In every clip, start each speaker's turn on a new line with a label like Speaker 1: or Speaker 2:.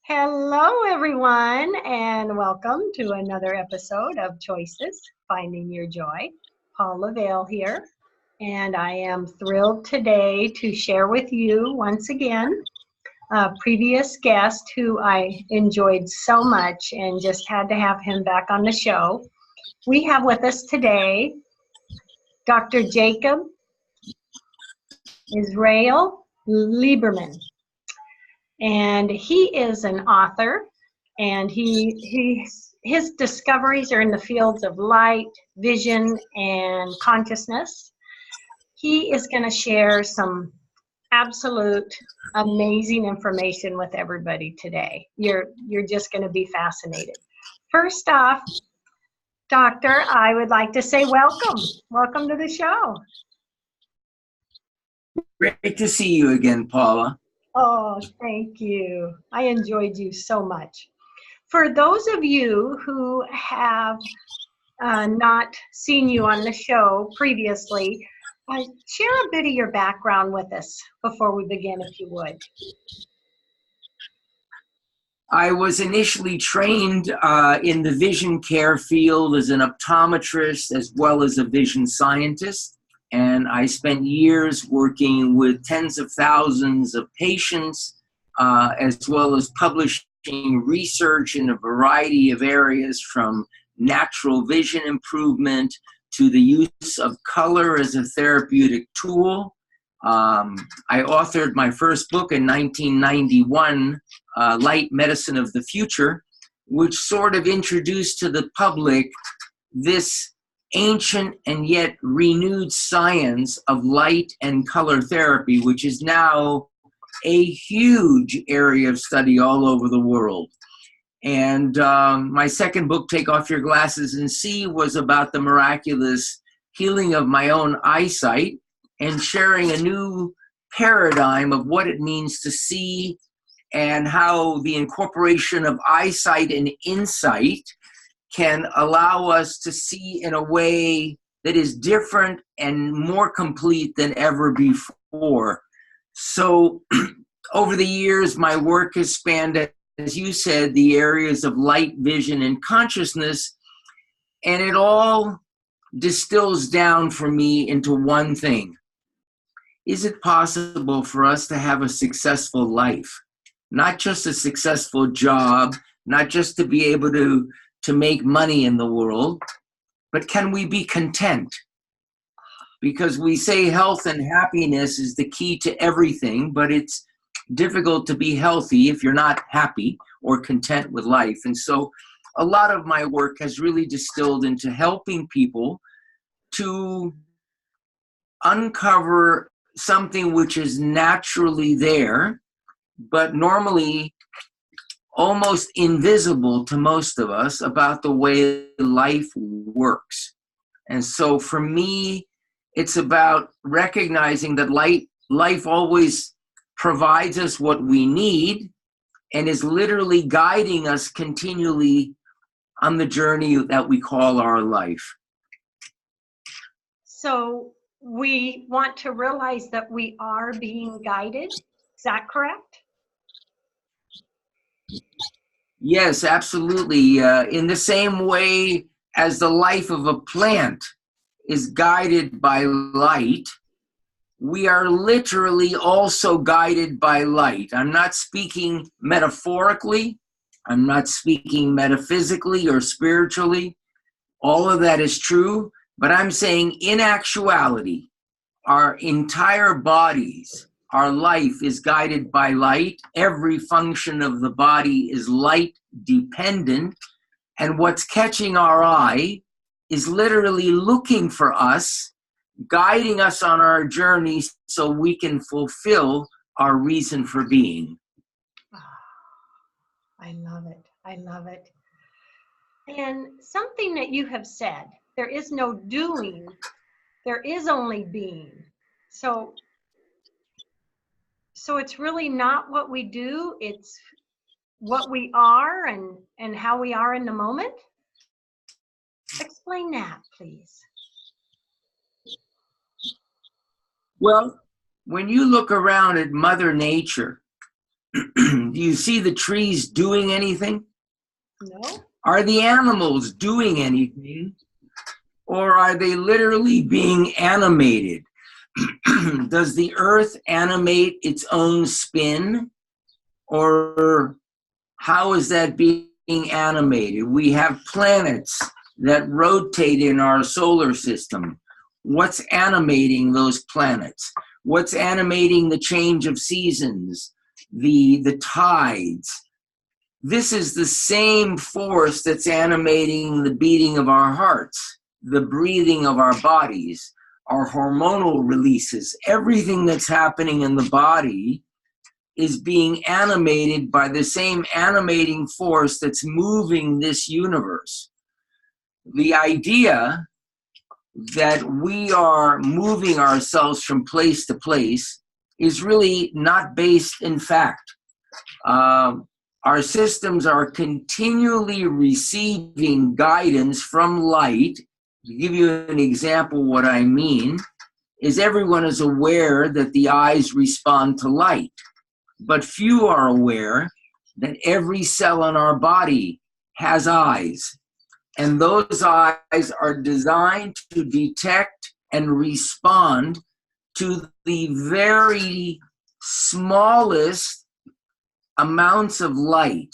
Speaker 1: Hello, everyone, and welcome to another episode of Choices Finding Your Joy. Paula Vail here, and I am thrilled today to share with you once again a previous guest who I enjoyed so much and just had to have him back on the show. We have with us today Dr. Jacob Israel Lieberman. And he is an author, and his discoveries are in the fields of light, vision, and consciousness. He is going to share some absolute amazing information with everybody today. You're just going to be fascinated. First off, Doctor, I would like to say welcome. Welcome to the show.
Speaker 2: Great to see you again, Paula.
Speaker 1: Oh, thank you. I enjoyed you so much. For those of you who have not seen you on the show previously, share a bit of your background with us before we begin, if you would.
Speaker 2: I was initially trained in the vision care field as an optometrist as well as a vision scientist. And I spent years working with tens of thousands of patients, as well as publishing research in a variety of areas, from natural vision improvement to the use of color as a therapeutic tool. I authored my first book in 1991, Light Medicine of the Future, which sort of introduced to the public this ancient and yet renewed science of light and color therapy, which is now a huge area of study all over the world. And my second book, Take Off Your Glasses and See, was about the miraculous healing of my own eyesight and sharing a new paradigm of what it means to see and how the incorporation of eyesight and insight can allow us to see in a way that is different and more complete than ever before. So over the years, my work has spanned, as you said, the areas of light, vision, and consciousness, and it all distills down for me into one thing. Is it possible for us to have a successful life? Not just a successful job, not just to be able to make money in the world, but can we be content? Because we say health and happiness is the key to everything, but it's difficult to be healthy if you're not happy or content with life. And so a lot of my work has really distilled into helping people to uncover something which is naturally there, but normally almost invisible to most of us, about the way life works. And so for me, it's about recognizing that life always provides us what we need and is literally guiding us continually on the journey that we call our life.
Speaker 1: So we want to realize that we are being guided. Is that correct?
Speaker 2: Yes, absolutely. In the same way as the life of a plant is guided by light, we are literally also guided by light. I'm not speaking metaphorically. I'm not speaking metaphysically or spiritually. All of that is true, but I'm saying in actuality, our entire bodies, our life is guided by light. Every function of the body is light dependent. And what's catching our eye is literally looking for us, guiding us on our journey so we can fulfill our reason for being.
Speaker 1: Oh, I love it. I love it. And something that you have said, there is no doing, there is only being. So it's really not what we do, it's what we are and how we are in the moment. Explain that, please.
Speaker 2: Well, when you look around at Mother Nature, Do you see the trees doing anything?
Speaker 1: No.
Speaker 2: Are the animals doing anything? Or are they literally being animated? Does the earth animate its own spin? Or how is that being animated? We have planets that rotate in our solar system. What's animating those planets? What's animating the change of seasons, the tides? This is the same force that's animating the beating of our hearts, the breathing of our bodies, our hormonal releases. Everything that's happening in the body is being animated by the same animating force that's moving this universe. The idea that we are moving ourselves from place to place is really not based in fact. Our systems are continually receiving guidance from light. To give you an example, what I mean is everyone is aware that the eyes respond to light, but few are aware that every cell in our body has eyes. And those eyes are designed to detect and respond to the very smallest amounts of light.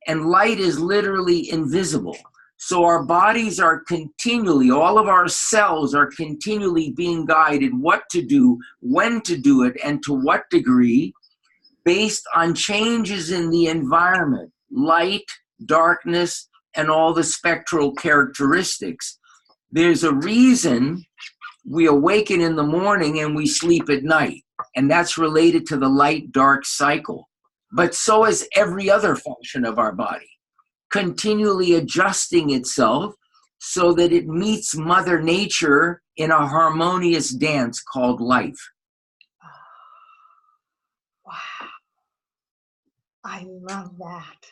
Speaker 2: And light is literally invisible. So our bodies are continually, all of our cells are continually being guided what to do, when to do it, and to what degree, based on changes in the environment, light, darkness, and all the spectral characteristics. There's a reason we awaken in the morning and we sleep at night, and that's related to the light-dark cycle. But so is every other function of our body, continually adjusting itself so that it meets Mother Nature in a harmonious dance called life.
Speaker 1: Wow. I love that.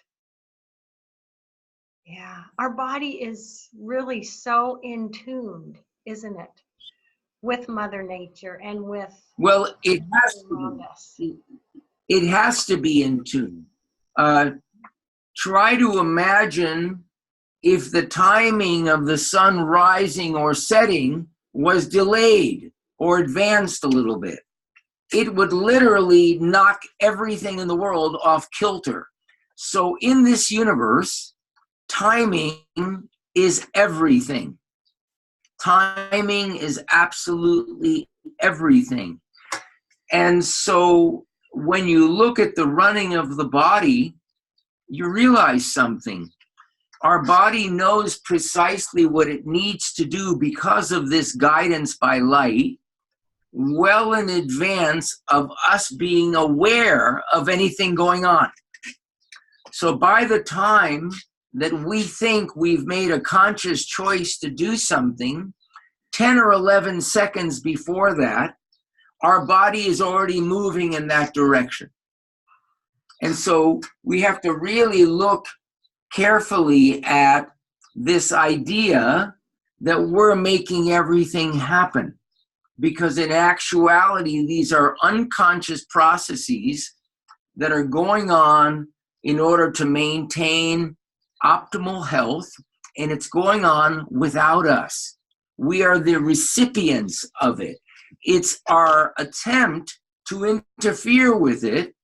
Speaker 1: Yeah, our body is really so in tune, isn't it, with Mother Nature and with
Speaker 2: Well, it has
Speaker 1: around
Speaker 2: to
Speaker 1: us.
Speaker 2: be. It has to be in tune. Try to imagine if the timing of the sun rising or setting was delayed or advanced a little bit. It would literally knock everything in the world off kilter. So in this universe, timing is everything. Timing is absolutely everything. And so when you look at the running of the body, you realize something. Our body knows precisely what it needs to do because of this guidance by light, well in advance of us being aware of anything going on. So by the time that we think we've made a conscious choice to do something, 10 or 11 seconds before that, our body is already moving in that direction. And so we have to really look carefully at this idea that we're making everything happen. Because in actuality, these are unconscious processes that are going on in order to maintain optimal health, and it's going on without us. We are the recipients of it. It's our attempt to interfere with it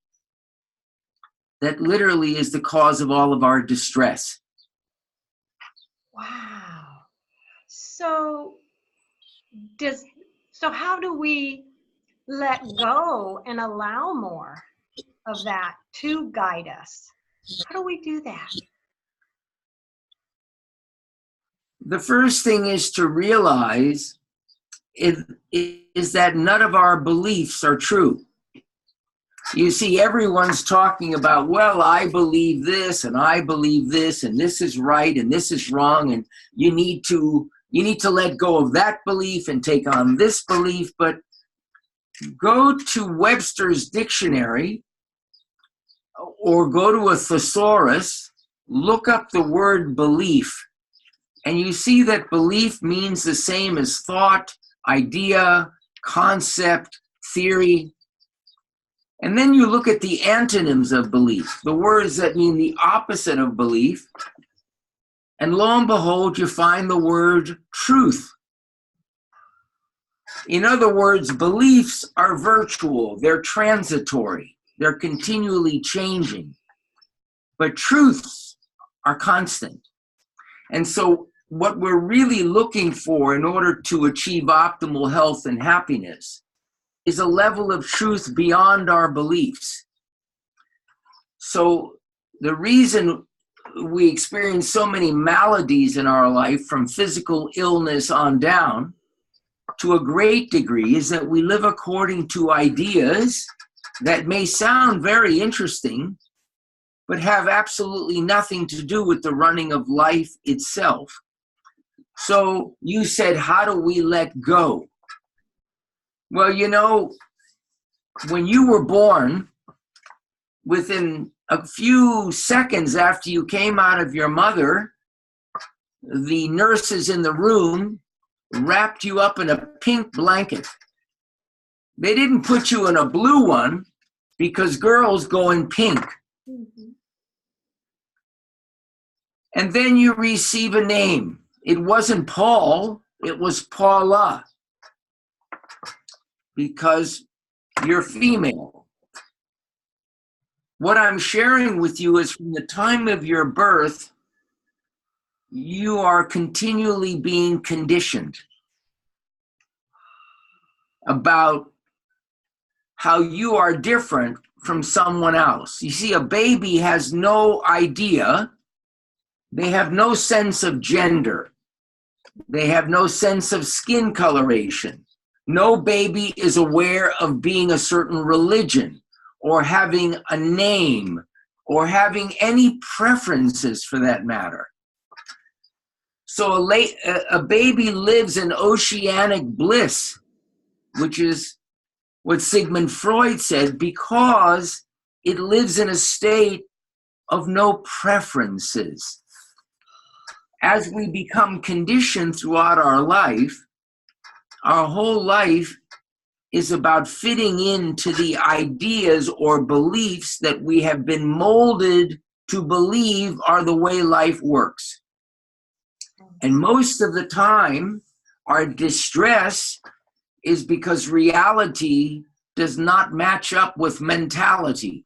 Speaker 2: that literally is the cause of all of our distress.
Speaker 1: Wow. So how do we let go and allow more of that to guide us? How do we do that?
Speaker 2: The first thing is to realize is that none of our beliefs are true. You see, everyone's talking about, well, I believe this, and I believe this, and this is right, and this is wrong, and you need to let go of that belief and take on this belief. But go to Webster's dictionary or go to a thesaurus, look up the word belief, and you see that belief means the same as thought, idea, concept, theory. And then you look at the antonyms of belief, the words that mean the opposite of belief. And lo and behold, you find the word truth. In other words, beliefs are virtual, they're transitory, they're continually changing. But truths are constant. And so what we're really looking for in order to achieve optimal health and happiness is a level of truth beyond our beliefs. So the reason we experience so many maladies in our life, from physical illness on down, to a great degree, is that we live according to ideas that may sound very interesting, but have absolutely nothing to do with the running of life itself. So you said, how do we let go? Well, you know, when you were born, within a few seconds after you came out of your mother, the nurses in the room wrapped you up in a pink blanket. They didn't put you in a blue one because girls go in pink. Mm-hmm. And then you receive a name. It wasn't Paul, it was Paula, because you're female. What I'm sharing with you is from the time of your birth, you are continually being conditioned about how you are different from someone else. You see, a baby has no idea. They have no sense of gender. They have no sense of skin coloration. No baby is aware of being a certain religion or having a name or having any preferences for that matter. So a baby lives in oceanic bliss, which is what Sigmund Freud said, because it lives in a state of no preferences. As we become conditioned throughout our whole life is about fitting into the ideas or beliefs that we have been molded to believe are the way life works. And most of the time, our distress is because reality does not match up with mentality.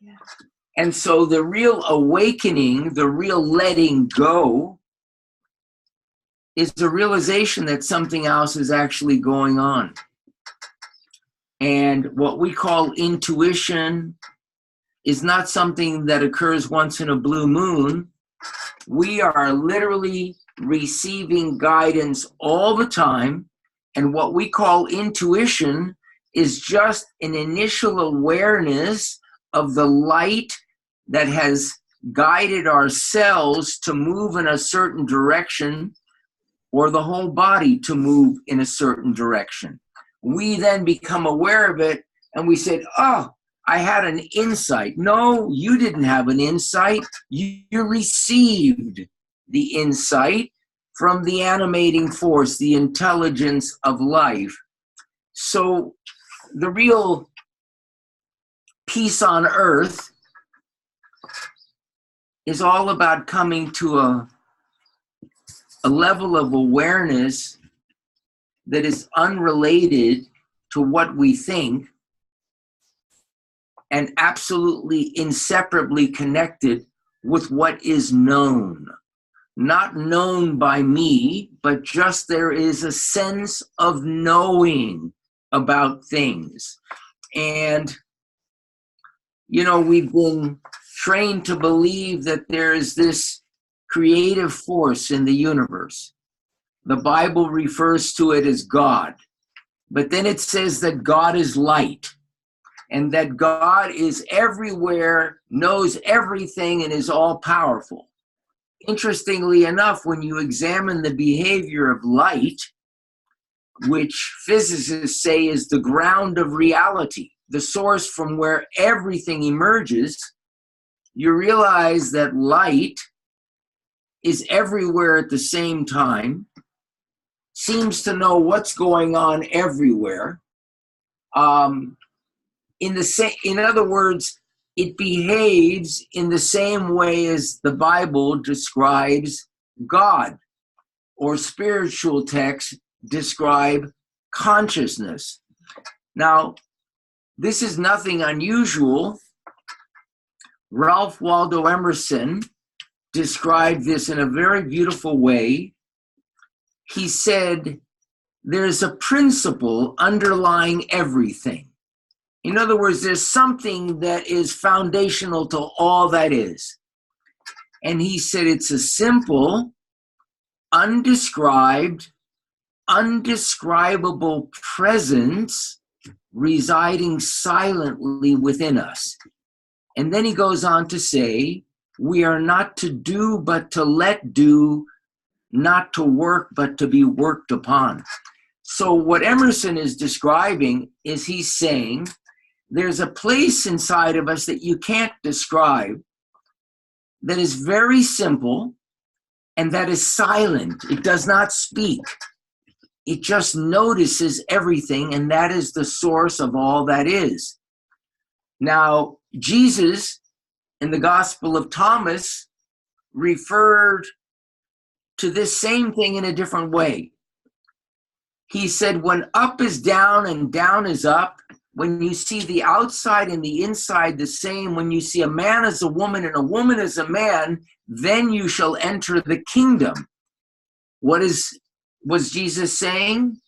Speaker 2: Yeah. And so the real awakening, the real letting go, is the realization that something else is actually going on. And what we call intuition is not something that occurs once in a blue moon. We are literally receiving guidance all the time. And what we call intuition is just an initial awareness of the light that has guided our cells to move in a certain direction, or the whole body to move in a certain direction. We then become aware of it and we said, oh, I had an insight. No, you didn't have an insight. You received the insight from the animating force, the intelligence of life. So the real peace on earth is all about coming to a level of awareness that is unrelated to what we think and absolutely inseparably connected with what is known. Not known by me, but just there is a sense of knowing about things. And, you know, we've been trained to believe that there is this creative force in the universe. The Bible refers to it as God, but then it says that God is light and that God is everywhere, knows everything, and is all powerful. Interestingly enough, when you examine the behavior of light, which physicists say is the ground of reality, the source from where everything emerges, you realize that light is everywhere at the same time, seems to know what's going on everywhere, in other words, it behaves in the same way as the Bible describes God, or spiritual texts describe consciousness. Now, this is nothing unusual. Ralph Waldo Emerson described this in a very beautiful way. He said, there's a principle underlying everything. In other words, there's something that is foundational to all that is. And he said it's a simple, undescribed, undescribable presence residing silently within us. And then he goes on to say, we are not to do, but to let do, not to work, but to be worked upon. So what Emerson is describing is he's saying, there's a place inside of us that you can't describe, that is very simple, and that is silent. It does not speak. It just notices everything, and that is the source of all that is. Now, Jesus, in the Gospel of Thomas, referred to this same thing in a different way. He said, when up is down and down is up, when you see the outside and the inside the same, when you see a man as a woman and a woman as a man, then you shall enter the kingdom. Was Jesus saying?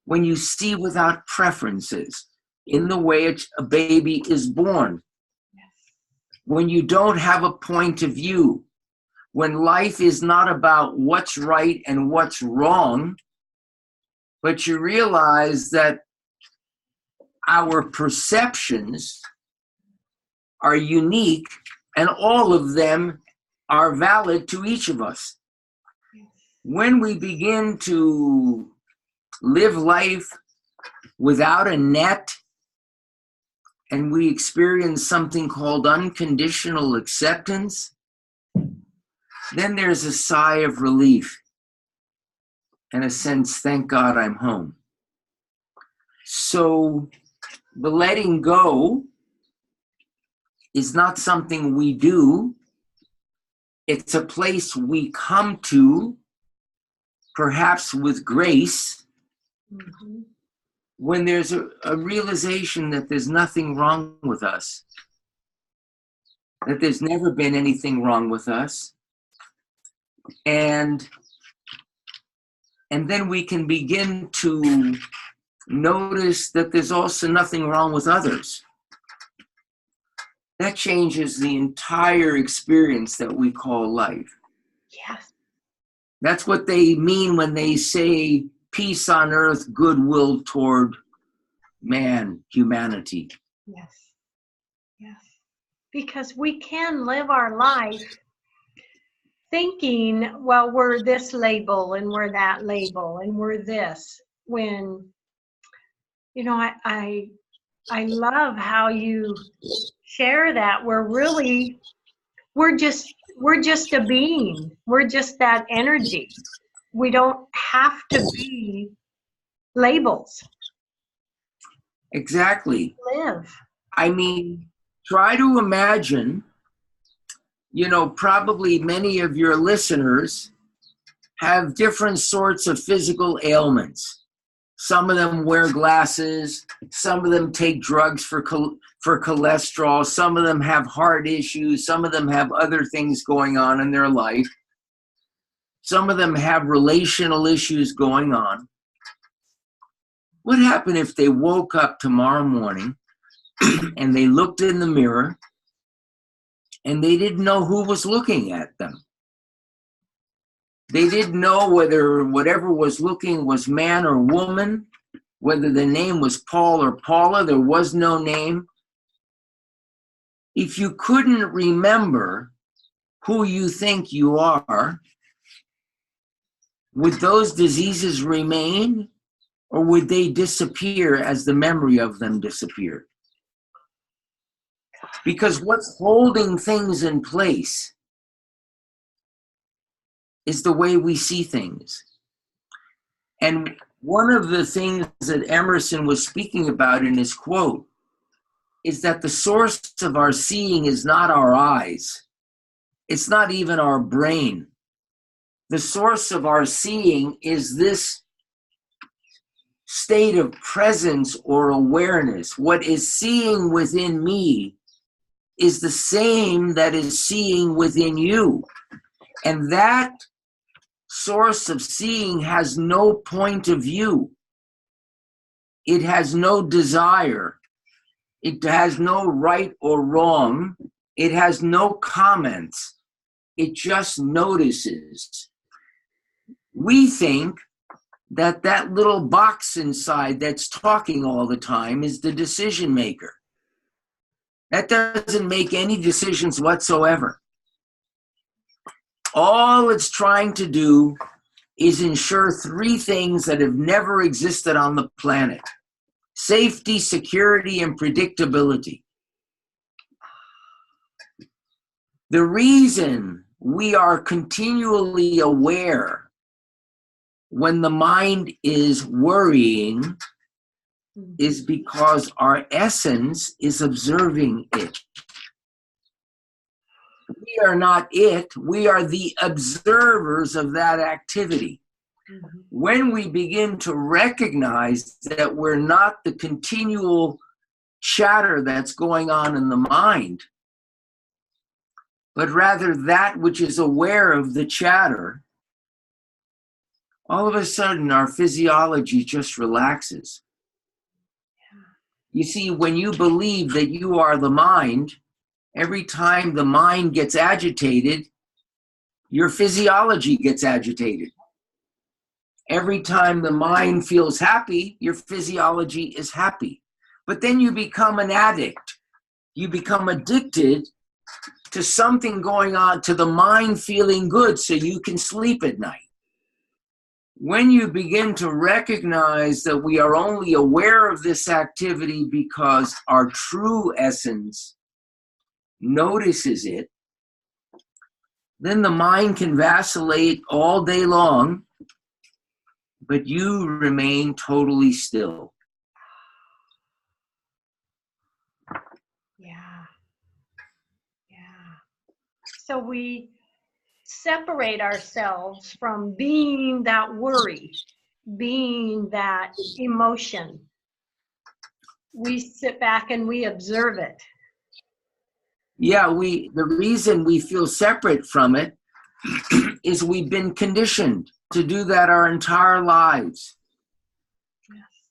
Speaker 2: When you see without preferences, in the way a baby is born. When you don't have a point of view, when life is not about what's right and what's wrong, but you realize that our perceptions are unique and all of them are valid to each of us. When we begin to live life without a net and we experience something called unconditional acceptance, then there's a sigh of relief and a sense, thank God I'm home. So the letting go is not something we do. It's a place we come to, perhaps with grace, when there's a realization that there's nothing wrong with us, that there's never been anything wrong with us. And then we can begin to notice that there's also nothing wrong with others. That changes the entire experience that we call life.
Speaker 1: Yes.
Speaker 2: That's what they mean when they say peace on earth, goodwill toward man, humanity.
Speaker 1: Yes. Yes. Because we can live our life thinking, well, we're this label and we're that label and we're this, when, you know, I love how you share that. We're just a being. We're just that energy. We don't have to be labels.
Speaker 2: Exactly.
Speaker 1: Live.
Speaker 2: I mean, try to imagine, you know, probably many of your listeners have different sorts of physical ailments. Some of them wear glasses. Some of them take drugs for cholesterol. Some of them have heart issues. Some of them have other things going on in their life. Some of them have relational issues going on. What happened if they woke up tomorrow morning and they looked in the mirror and they didn't know who was looking at them? They didn't know whether whatever was looking was man or woman, whether the name was Paul or Paula. There was no name. If you couldn't remember who you think you are, would those diseases remain, or would they disappear as the memory of them disappeared? Because what's holding things in place is the way we see things. And one of the things that Emerson was speaking about in his quote is that the source of our seeing is not our eyes. It's not even our brain. The source of our seeing is this state of presence or awareness. What is seeing within me is the same that is seeing within you. And that source of seeing has no point of view. It has no desire. It has no right or wrong. It has no comments. It just notices. We think that that little box inside that's talking all the time is the decision maker. That doesn't make any decisions whatsoever. All it's trying to do is ensure three things that have never existed on the planet: safety, security, and predictability. The reason we are continually aware when the mind is worrying is because our essence is observing it. We are not it, we are the observers of that activity. Mm-hmm. When we begin to recognize that we're not the continual chatter that's going on in the mind, but rather that which is aware of the chatter, all of a sudden our physiology just relaxes. You see, when you believe that you are the mind, every time the mind gets agitated, your physiology gets agitated. Every time the mind feels happy, your physiology is happy. But then you become an addict. You become addicted to something going on, to the mind feeling good so you can sleep at night. When you begin to recognize that we are only aware of this activity because our true essence notices it, then the mind can vacillate all day long, but you remain totally still.
Speaker 1: Yeah. So we separate ourselves from being that worry, being that emotion. We sit back and we observe it.
Speaker 2: Yeah, the reason we feel separate from it is we've been conditioned to do that our entire lives.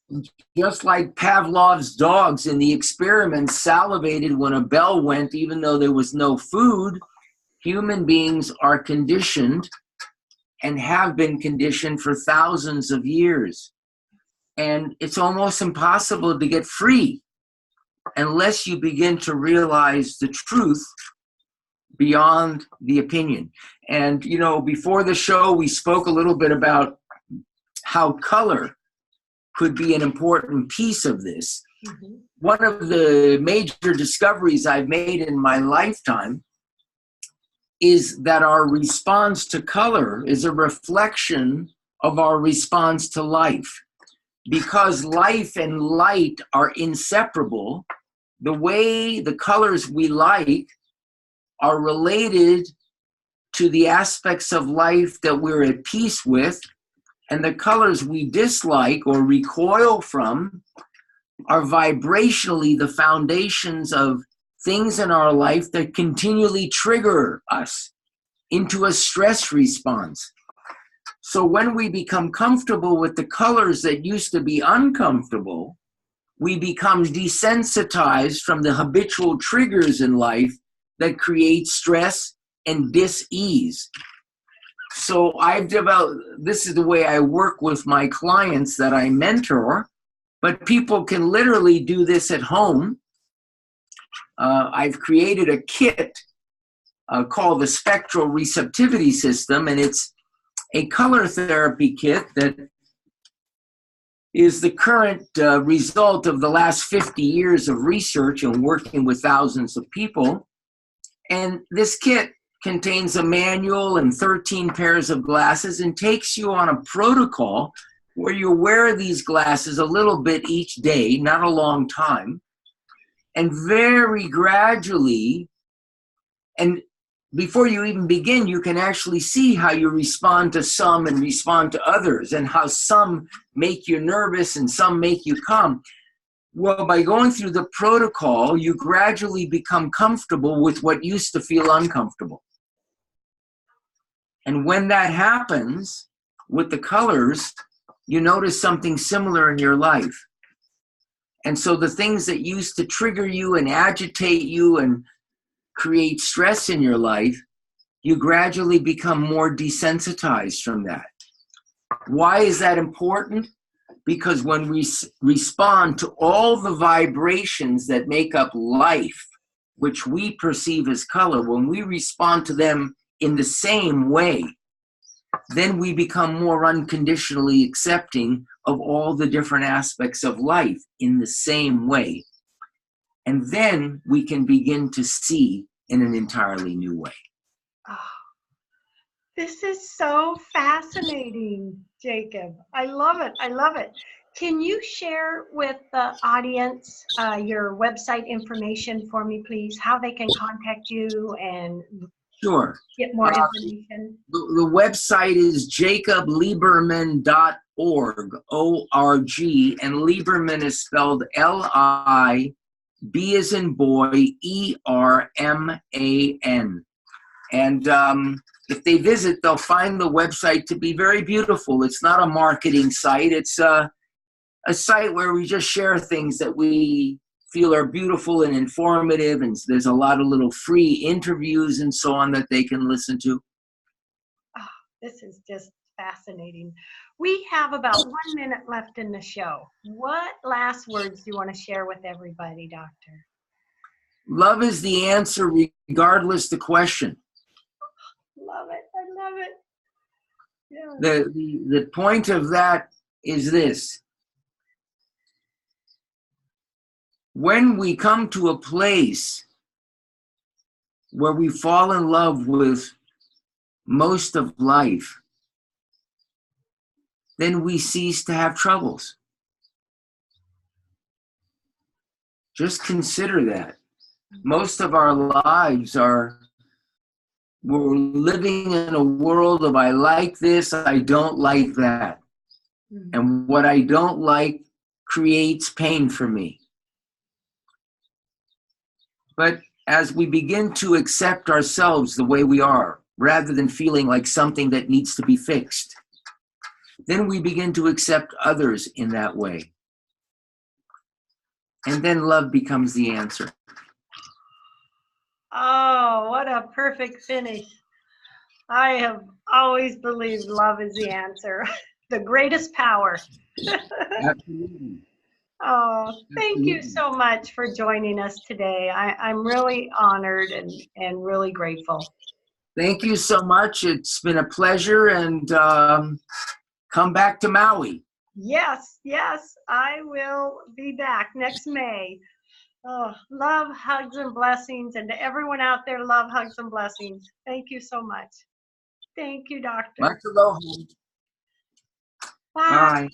Speaker 2: Yes. Just like Pavlov's dogs in the experiment salivated when a bell went, even though there was no food, human beings are conditioned and have been conditioned for thousands of years. And it's almost impossible to get free unless you begin to realize the truth beyond the opinion. And, you know, before the show, we spoke a little bit about how color could be an important piece of this. Mm-hmm. One of the major discoveries I've made in my lifetime is that our response to color is a reflection of our response to life. Because life and light are inseparable, the way the colors we like are related to the aspects of life that we're at peace with, and the colors we dislike or recoil from are vibrationally the foundations of things in our life that continually trigger us into a stress response. So when we become comfortable with the colors that used to be uncomfortable, we become desensitized from the habitual triggers in life that create stress and dis-ease. So I've developed, this is the way I work with my clients that I mentor, but people can literally do this at home. I've created a kit called the Spectral Receptivity System, and it's a color therapy kit that is the current result of the last 50 years of research and working with thousands of people. And this kit contains a manual and 13 pairs of glasses and takes you on a protocol where you wear these glasses a little bit each day, not a long time. And very gradually, and before you even begin, you can actually see how you respond to some and respond to others, and how some make you nervous and some make you calm. Well, by going through the protocol, you gradually become comfortable with what used to feel uncomfortable. And when that happens with the colors, you notice something similar in your life. And so the things that used to trigger you and agitate you and create stress in your life, you gradually become more desensitized from that. Why is that important? Because when we respond to all the vibrations that make up life, which we perceive as color, when we respond to them in the same way, then we become more unconditionally accepting of all the different aspects of life in the same way. And then we can begin to see in an entirely new way.
Speaker 1: Oh, this is so fascinating, Jacob. I love it. I love it. Can you share with the audience your website information for me, please? How they can contact you and
Speaker 2: Sure.
Speaker 1: get more information?
Speaker 2: The website is jacoblieberman.org, O-R-G, and Lieberman is spelled L-I-B as in boy, E-R-M-A-N. And if they visit, they'll find the website to be very beautiful. It's not a marketing site. It's a site where we just share things that we feel are beautiful and informative, and there's a lot of little free interviews and so on that they can listen to.
Speaker 1: Oh, this is just fascinating. We have about 1 minute left in the show. What last words do you want to share with everybody, Doctor?
Speaker 2: Love is the answer regardless the question.
Speaker 1: Love it. I love it. Yeah.
Speaker 2: The point of that is this. When we come to a place where we fall in love with most of life, then we cease to have troubles. Just consider that. Most of our lives we're living in a world of I like this, I don't like that. Mm-hmm. And what I don't like creates pain for me. But as we begin to accept ourselves the way we are, rather than feeling like something that needs to be fixed, then we begin to accept others in that way. And then love becomes the answer.
Speaker 1: Oh, what a perfect finish. I have always believed love is the answer, the greatest power.
Speaker 2: Absolutely.
Speaker 1: Oh, thank you so much for joining us today. I'm really honored and really grateful.
Speaker 2: Thank you so much. It's been a pleasure, and come back to Maui.
Speaker 1: Yes, yes, I will be back next May. Oh, love, hugs, and blessings. And to everyone out there, love, hugs, and blessings. Thank you so much. Thank you, Doctor.
Speaker 2: Much aloha.
Speaker 1: Bye.
Speaker 2: Bye.